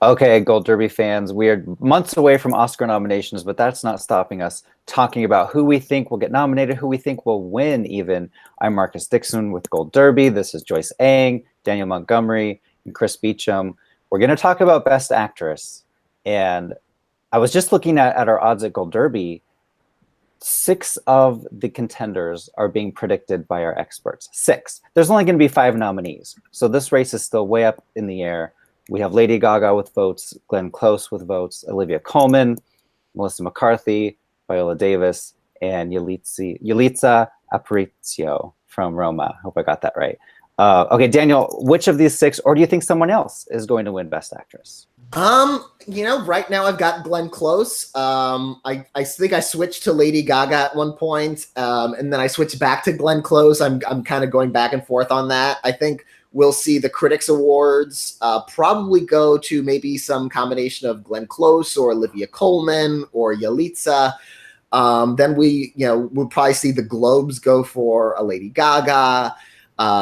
Okay, Gold Derby fans, we are months away from Oscar nominations, but that's not stopping us talking about who we think will get nominated, who we think will win even. I'm Marcus Dixon with Gold Derby. This is Joyce Ang, Daniel Montgomery, and Chris Beachum. We're going to talk about Best Actress. And I was just looking at our odds at Gold Derby. 6 of the contenders are being predicted by our experts. 6. There's only going to be 5 nominees. So this race is still way up in the air. We have Lady Gaga with votes, Glenn Close with votes, Olivia Colman, Melissa McCarthy, Viola Davis, and Yalitza Aparicio from Roma. Hope I got that right. Okay, Daniel, which of these 6, or do you think someone else is going to win Best Actress? Right now I've got Glenn Close. I think I switched to Lady Gaga at one point, and then I switched back to Glenn Close. I'm kind of going back and forth on that. I think we'll see the Critics Awards probably go to maybe some combination of Glenn Close or Olivia Colman or Yalitza. Then we'll probably see the Globes go for a Lady Gaga.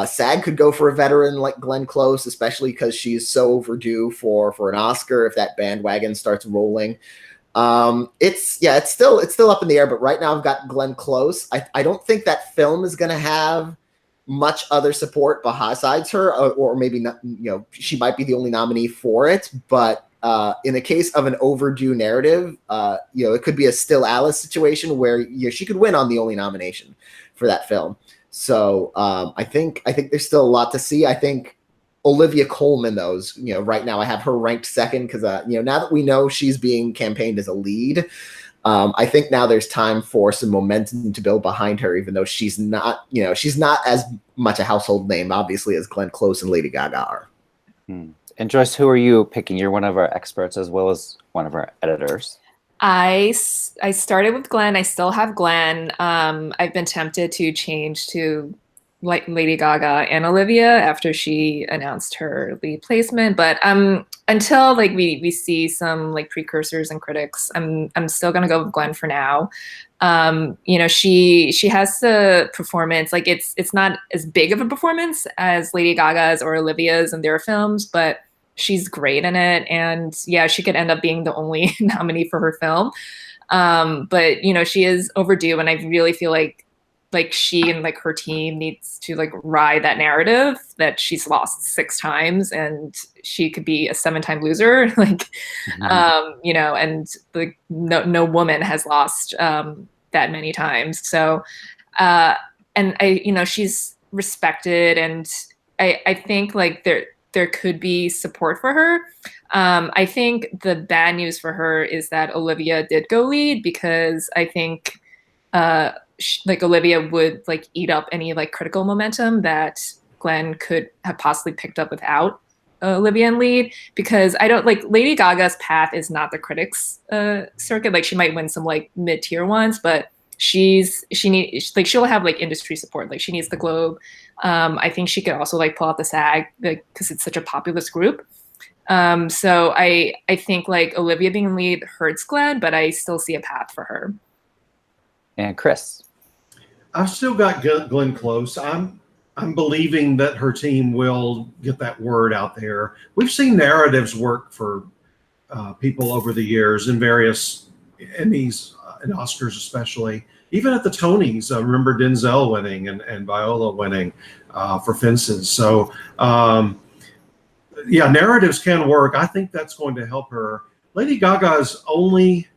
SAG could go for a veteran like Glenn Close, especially because she's so overdue for an Oscar if that bandwagon starts rolling. It's still up in the air, but right now I've got Glenn Close. I don't think that film is going to have much other support besides her, or maybe not. She might be the only nominee for it. But in the case of an overdue narrative, it could be a Still Alice situation where she could win on the only nomination for that film. So I think there's still a lot to see. I think Olivia Colman, though, right now I have her ranked second because now that we know she's being campaigned as a lead, I think now there's time for some momentum to build behind her, even though she's not as much a household name, obviously, as Glenn Close and Lady Gaga are. And Joyce, who are you picking? You're one of our experts as well as one of our editors. I started with Glenn. I still have Glenn. I've been tempted to change to Lady Gaga and Olivia after she announced her lead placement, but until we see some precursors and critics, I'm still gonna go with Glenn for now. She has the performance, it's not as big of a performance as Lady Gaga's or Olivia's in their films, but she's great in it, and yeah, she could end up being the only nominee for her film. But she is overdue, and I really feel like she and her team needs to ride that narrative that she's lost 6 times and she could be a 7-time loser. And no woman has lost that many times. So, and she's respected, and I think there could be support for her. I think the bad news for her is that Olivia did go lead, because I think Olivia would eat up any critical momentum that Glenn could have possibly picked up without Olivia in lead, because I don't Lady Gaga's path is not the critics circuit. She might win some mid-tier ones, but she'll have industry support. She needs the Globe. I think she could also pull out the SAG because it's such a populist group. So I think Olivia being in lead hurts Glenn, but I still see a path for her. And Chris, I've still got Glenn Close. I'm believing that her team will get that word out there. We've seen narratives work for people over the years in various Emmys and Oscars, especially. Even at the Tonys, I remember Denzel winning and Viola winning for Fences. So, narratives can work. I think that's going to help her. Lady Gaga's only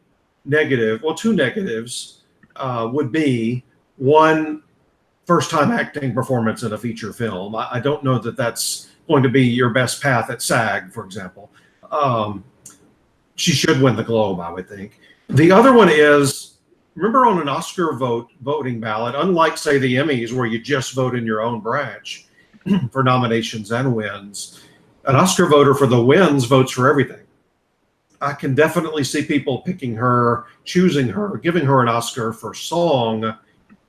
negative, 2 negatives, would be one, first-time acting performance in a feature film. I don't know that that's going to be your best path at SAG, for example. She should win the Globe, I would think. The other one is, remember on an Oscar voting ballot, unlike, say, the Emmys, where you just vote in your own branch for nominations and wins, an Oscar voter for the wins votes for everything. I can definitely see people picking her, choosing her, giving her an Oscar for song,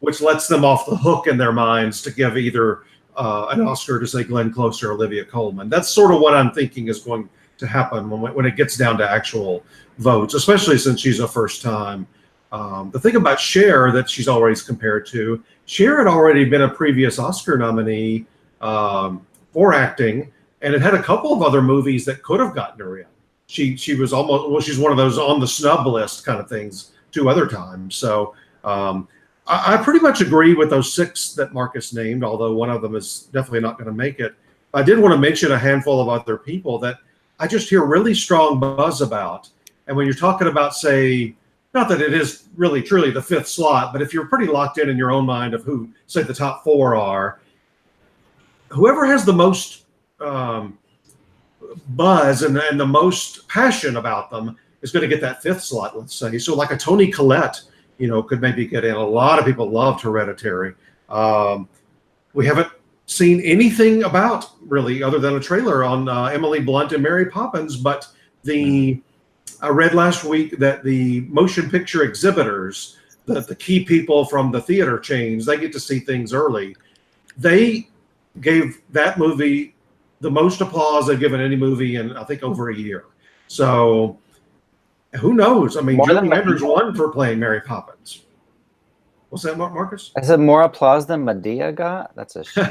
which lets them off the hook in their minds to give either an Oscar to, say, Glenn Close or Olivia Colman. That's sort of what I'm thinking is going to happen when it gets down to actual votes, especially since she's a first time. The thing about Cher that she's always compared to, Cher had already been a previous Oscar nominee for acting, and it had a couple of other movies that could have gotten her in. she was almost, well, she's one of those on the snub list kind of things 2 other times. So I pretty much agree with those 6 that Marcus named, although one of them is definitely not going to make it. I did want to mention a handful of other people that I just hear really strong buzz about. And when you're talking about, say, not that it is really truly the 5th slot, but if you're pretty locked in your own mind of who, say, the top 4 are, whoever has the most buzz and the most passion about them is going to get that 5th slot, let's say. So like a Toni Collette, could maybe get in. A lot of people loved Hereditary. We haven't seen anything about, really, other than a trailer on Emily Blunt and Mary Poppins, but I read last week that the motion picture exhibitors, the key people from the theater chains, they get to see things early. They gave that movie the most applause they've given any movie in, I think, over a year. So who knows? I mean, Julie Andrews won for playing Mary Poppins. What's that, Marcus? I said more applause than Medea got? That's a shame.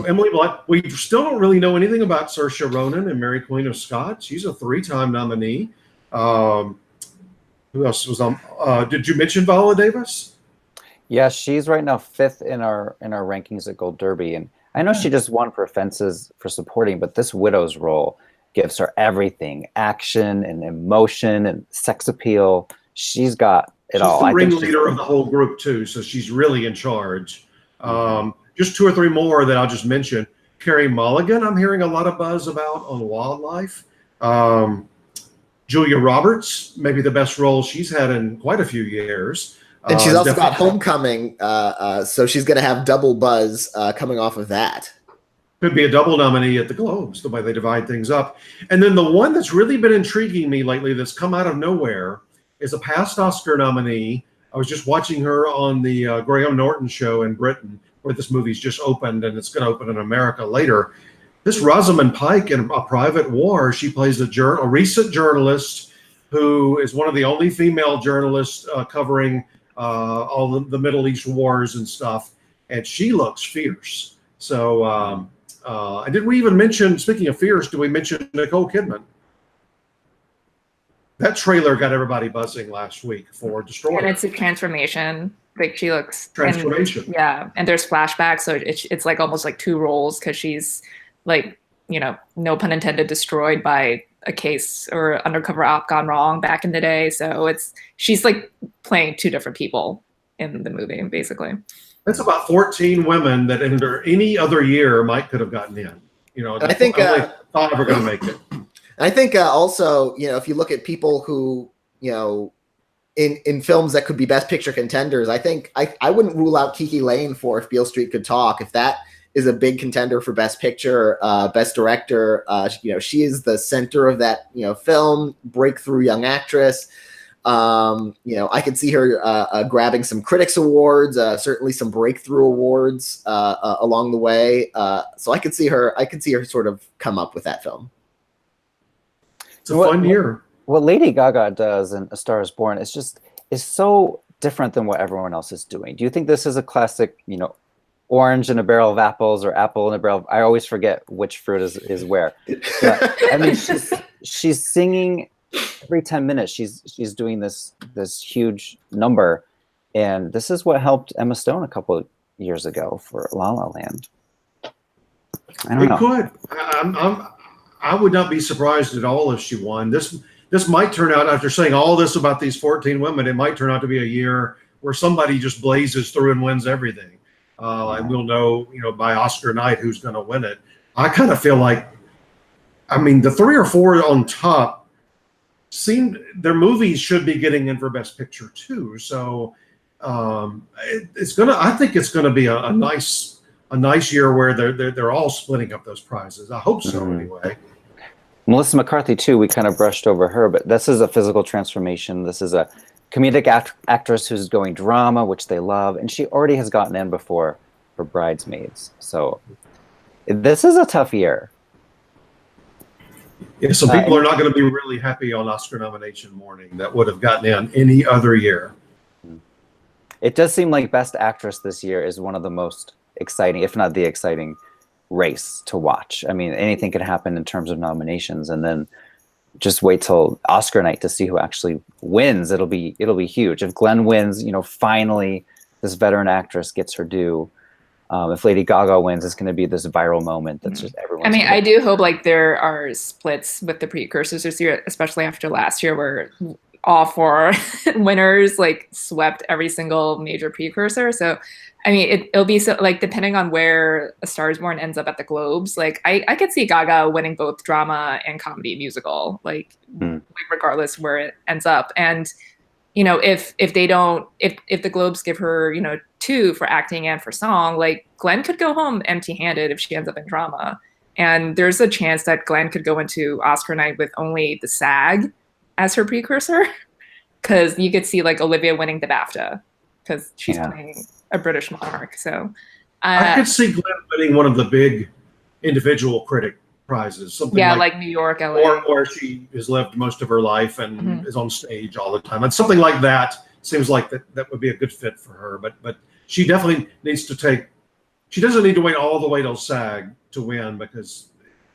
Emily Blunt. We still don't really know anything about Saoirse Ronan and Mary Queen of Scots. She's a 3-time nominee. Who else was on? Did you mention Viola Davis? Yeah, she's right now 5th in our rankings at Gold Derby, and I know she just won for Fences for supporting, but this widow's role gives her everything: action and emotion and sex appeal. She's got it all. She's the ringleader of the whole group too, so she's really in charge. Just 2 or 3 more that I'll just mention. Carey Mulligan, I'm hearing a lot of buzz about on Wildlife. Julia Roberts, maybe the best role she's had in quite a few years. And she's also got Homecoming, so she's going to have double buzz coming off of that. Could be a double nominee at the Globes, the way they divide things up. And then the one that's really been intriguing me lately that's come out of nowhere is a past Oscar nominee. I was just watching her on the Graham Norton show in Britain, where this movie's just opened, and it's going to open in America later. This Rosamund Pike in A Private War, she plays a recent journalist who is one of the only female journalists covering all the Middle East wars and stuff, and she looks fierce. So, and did we even mention, speaking of fierce, did we mention Nicole Kidman? That trailer got everybody buzzing last week for Destroyer. And it's a transformation. Like, she looks transformation. And there's flashbacks, so it's like almost like 2 roles, because she's like, no pun intended, destroyed by a case or undercover op gone wrong back in the day. So she's like playing 2 different people in the movie, basically. That's about 14 women that under any other year could have gotten in. I think only 5 are going to make it. I think also, if you look at people who, in films that could be Best Picture contenders, I think I wouldn't rule out Kiki Lane for If Beale Street Could Talk. If that is a big contender for Best Picture, Best Director, she is the center of that, film, breakthrough young actress. I could see her grabbing some critics awards, certainly some breakthrough awards along the way. So I could see her sort of come up with that film. It's a fun year. What Lady Gaga does in A Star Is Born is so different than what everyone else is doing. Do you think this is a classic, orange in a barrel of apples or apple in a barrel? I always forget which fruit is where. But, I mean, she's singing every 10 minutes. She's doing this huge number, and this is what helped Emma Stone a couple of years ago for La La Land. I don't know. Could. I would not be surprised at all if she won. This might turn out, after saying all this about these 14 women, it might turn out to be a year where somebody just blazes through and wins everything. And we'll know, by Oscar night who's going to win it. I kind of feel like, the 3 or 4 on top their movies should be getting in for Best Picture too. So I think it's gonna be a nice year where they're all splitting up those prizes. I hope so anyway. Melissa McCarthy too, we kind of brushed over her, but this is a physical transformation. This is a comedic actress who's going drama, which they love, and she already has gotten in before for Bridesmaids. So this is a tough year. Yeah, some people are not going to be really happy on Oscar nomination morning that would have gotten in any other year. It does seem like Best Actress this year is one of the most exciting, if not the exciting, race to watch. I mean, anything could happen in terms of nominations, and then just wait till Oscar night to see who actually wins. It'll be huge. If Glenn wins, you know, finally this veteran actress gets her due. If Lady Gaga wins, it's going to be this viral moment that's just everyone. I mean, I do hope like there are splits with the precursors this year, especially after last year where all four winners like swept every single major precursor. So, I mean, it'll be so like depending on where A Star Is Born ends up at the Globes. Like, I could see Gaga winning both drama and comedy musical, like regardless where it ends up. And you know, if the Globes give her, you know, 2 for acting and for song, like Glenn could go home empty-handed if she ends up in drama. And there's a chance that Glenn could go into Oscar night with only the SAG as her precursor, because you could see like Olivia winning the BAFTA because she's playing a British monarch. So I could see Glenn winning one of the big individual critic prizes, something like New York, LA, or where she has lived most of her life and is on stage all the time, and something like that seems like that would be a good fit for her. But she definitely needs to take. She doesn't need to wait all the way till SAG to win, because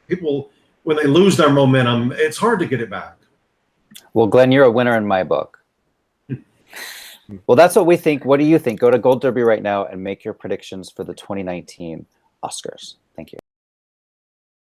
people, when they lose their momentum, it's hard to get it back. Well, Glenn, you're a winner in my book. Well, that's what we think. What do you think? Go to Gold Derby right now and make your predictions for the 2019 Oscars. Thank you.